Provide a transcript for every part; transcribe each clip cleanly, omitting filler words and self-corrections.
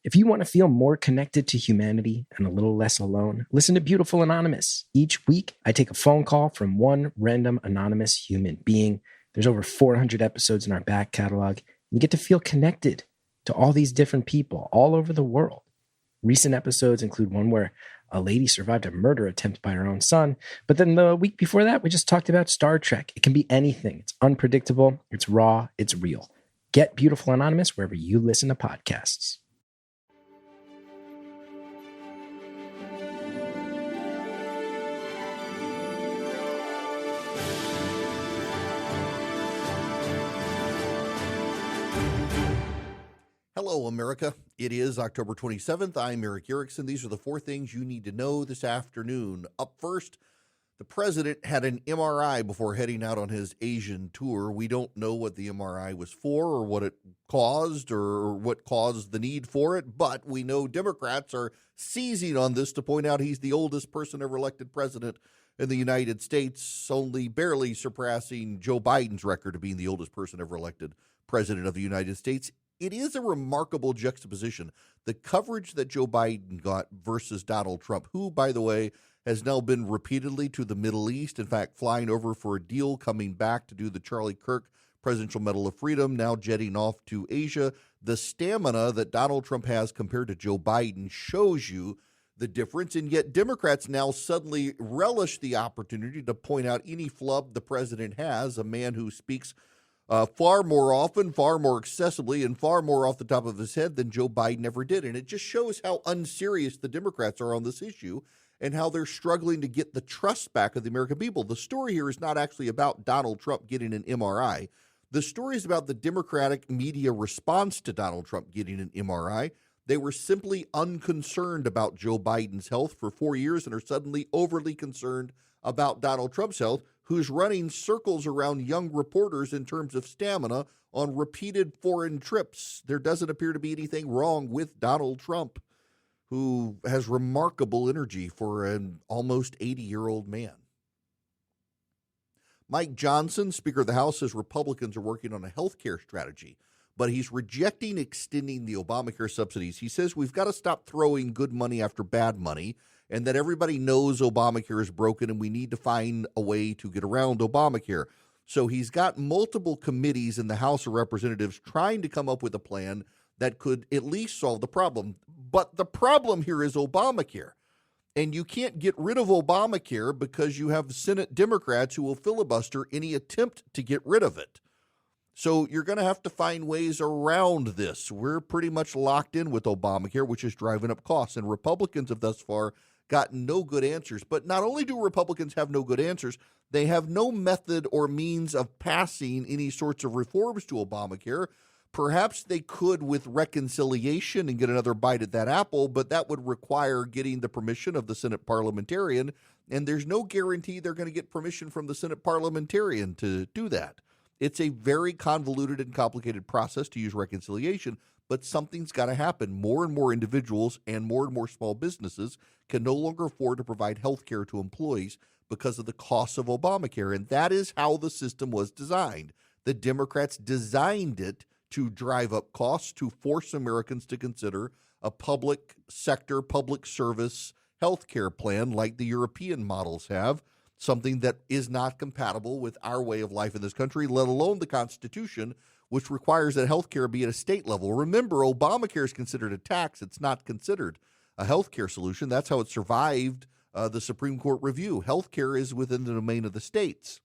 If you want to feel more connected to humanity and a little less alone, listen to Beautiful Anonymous. Each week, I take a phone call from one random anonymous human being. There's over 400 episodes in our back catalog. You get to feel connected to all these different people all over the world. Recent episodes include one where a lady survived a murder attempt by her own son. But then the week before that, we just talked about Star Trek. It can be anything. It's unpredictable. It's raw. It's real. Get Beautiful Anonymous wherever you listen to podcasts. Hello, America. It is October 27th. I'm Erick Erickson. These are the four things you need to know this afternoon. Up first, the president had an MRI before heading out on his Asian tour. We don't know what the MRI was for or what it caused or what caused the need for it, but we know Democrats are seizing on this to point out he's the oldest person ever elected president in the United States, only barely surpassing Joe Biden's record of being the oldest person ever elected president of the United States. It is a remarkable juxtaposition, the coverage that Joe Biden got versus Donald Trump, who, by the way, has now been repeatedly to the Middle East, in fact, flying over for a deal, coming back to do the Charlie Kirk Presidential Medal of Freedom, now jetting off to Asia. The stamina that Donald Trump has compared to Joe Biden shows you the difference, and yet Democrats now suddenly relish the opportunity to point out any flub the president has, a man who speaks far more often, far more accessibly, and far more off the top of his head than Joe Biden ever did. And it just shows how unserious the Democrats are on this issue and how they're struggling to get the trust back of the American people. The story here is not actually about Donald Trump getting an MRI. The story is about the Democratic media response to Donald Trump getting an MRI. They were simply unconcerned about Joe Biden's health for 4 years and are suddenly overly concerned about Donald Trump's health, who's running circles around young reporters in terms of stamina on repeated foreign trips. There doesn't appear to be anything wrong with Donald Trump, who has remarkable energy for an almost 80-year-old man. Mike Johnson, Speaker of the House, says Republicans are working on a health care strategy, but he's rejecting extending the Obamacare subsidies. He says we've got to stop throwing good money after bad money, and that everybody knows Obamacare is broken and we need to find a way to get around Obamacare. So he's got multiple committees in the House of Representatives trying to come up with a plan that could at least solve the problem. But the problem here is Obamacare. And you can't get rid of Obamacare because you have Senate Democrats who will filibuster any attempt to get rid of it. So you're going to have to find ways around this. We're pretty much locked in with Obamacare, which is driving up costs. And Republicans have thus far gotten no good answers. But not only do Republicans have no good answers, they have no method or means of passing any sorts of reforms to Obamacare. Perhaps they could with reconciliation and get another bite at that apple, but that would require getting the permission of the Senate parliamentarian, and there's no guarantee they're going to get permission from the Senate parliamentarian to do that. It's a very convoluted and complicated process to use reconciliation, but something's got to happen. More and more individuals and more small businesses can no longer afford to provide health care to employees because of the costs of Obamacare, and that is how the system was designed. The Democrats designed it to drive up costs, to force Americans to consider a public sector, public service health care plan like the European models have, something that is not compatible with our way of life in this country, let alone the Constitution, which requires that health care be at a state level. Remember, Obamacare is considered a tax. It's not considered a health care solution. That's how it survived the Supreme Court review. Health care is within the domain of the states,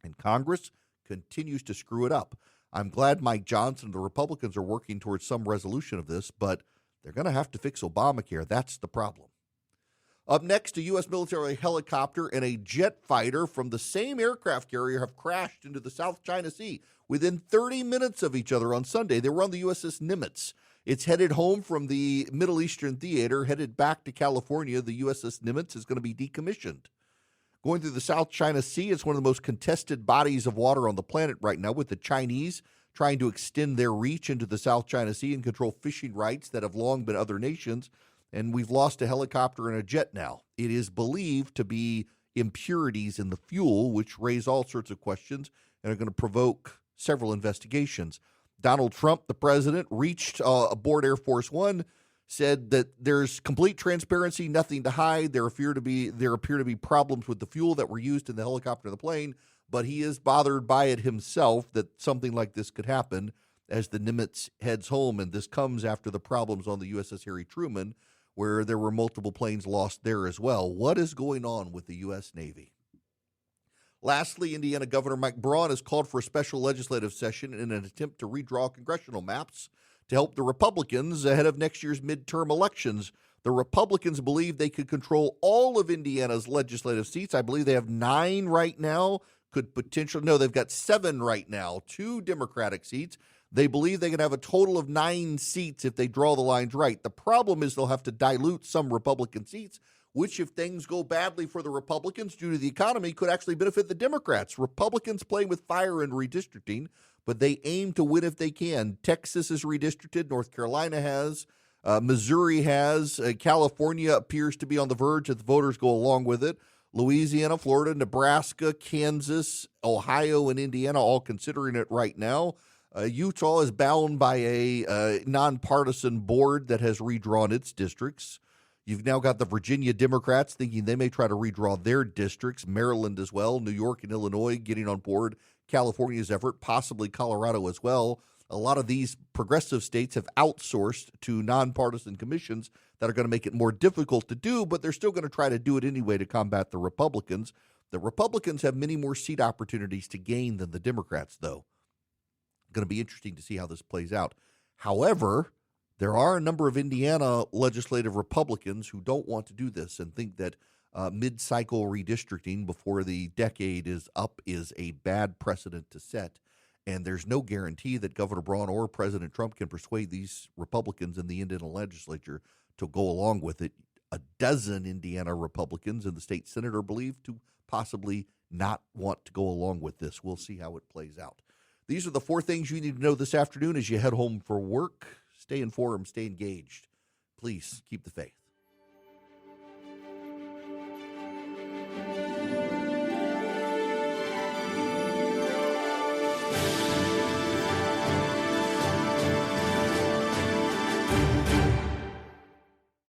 and Congress continues to screw it up. I'm glad Mike Johnson and the Republicans are working towards some resolution of this, but they're going to have to fix Obamacare. That's the problem. Up next, a U.S. military helicopter and a jet fighter from the same aircraft carrier have crashed into the South China Sea within 30 minutes of each other on Sunday. They were on the USS Nimitz. It's headed home from the Middle Eastern theater, headed back to California. The USS Nimitz is going to be decommissioned. Going through the South China Sea, it's one of the most contested bodies of water on the planet right now, with the Chinese trying to extend their reach into the South China Sea and control fishing rights that have long been other nations. And we've lost a helicopter and a jet now. It is believed to be impurities in the fuel, which raise all sorts of questions and are going to provoke several investigations. Donald Trump, the president, reached aboard Air Force One, said that there's complete transparency, nothing to hide. There appear to be problems with the fuel that were used in the helicopter and the plane, but he is bothered by it himself that something like this could happen as the Nimitz heads home. And this comes after the problems on the USS Harry Truman, where there were multiple planes lost there as well. What is going on with the U.S. Navy? Lastly, Indiana Governor Mike Braun has called for a special legislative session in an attempt to redraw congressional maps to help the Republicans ahead of next year's midterm elections. The Republicans believe they could control all of Indiana's legislative seats. I believe they have 9 right now. They've got 7 right now, 2 Democratic seats. They believe they can have a total of 9 seats if they draw the lines right. The problem is they'll have to dilute some Republican seats, which, if things go badly for the Republicans due to the economy, could actually benefit the Democrats. Republicans playing with fire in redistricting, but they aim to win if they can. Texas is redistricted. North Carolina has. Missouri has. California appears to be on the verge if the voters go along with it. Louisiana, Florida, Nebraska, Kansas, Ohio, and Indiana all considering it right now. Utah is bound by a nonpartisan board that has redrawn its districts. You've now got the Virginia Democrats thinking they may try to redraw their districts, Maryland as well, New York and Illinois getting on board California's effort, possibly Colorado as well. A lot of these progressive states have outsourced to nonpartisan commissions that are going to make it more difficult to do, but they're still going to try to do it anyway to combat the Republicans. The Republicans have many more seat opportunities to gain than the Democrats, though. Going to be interesting to see how this plays out. However, there are a number of Indiana legislative Republicans who don't want to do this and think that mid-cycle redistricting before the decade is up is a bad precedent to set. And there's no guarantee that Governor Braun or President Trump can persuade these Republicans in the Indiana legislature to go along with it. A dozen Indiana Republicans in the state Senate are believed to possibly not want to go along with this. We'll see how it plays out. These are the 4 things you need to know this afternoon as you head home for work. Stay informed, stay engaged. Please keep the faith.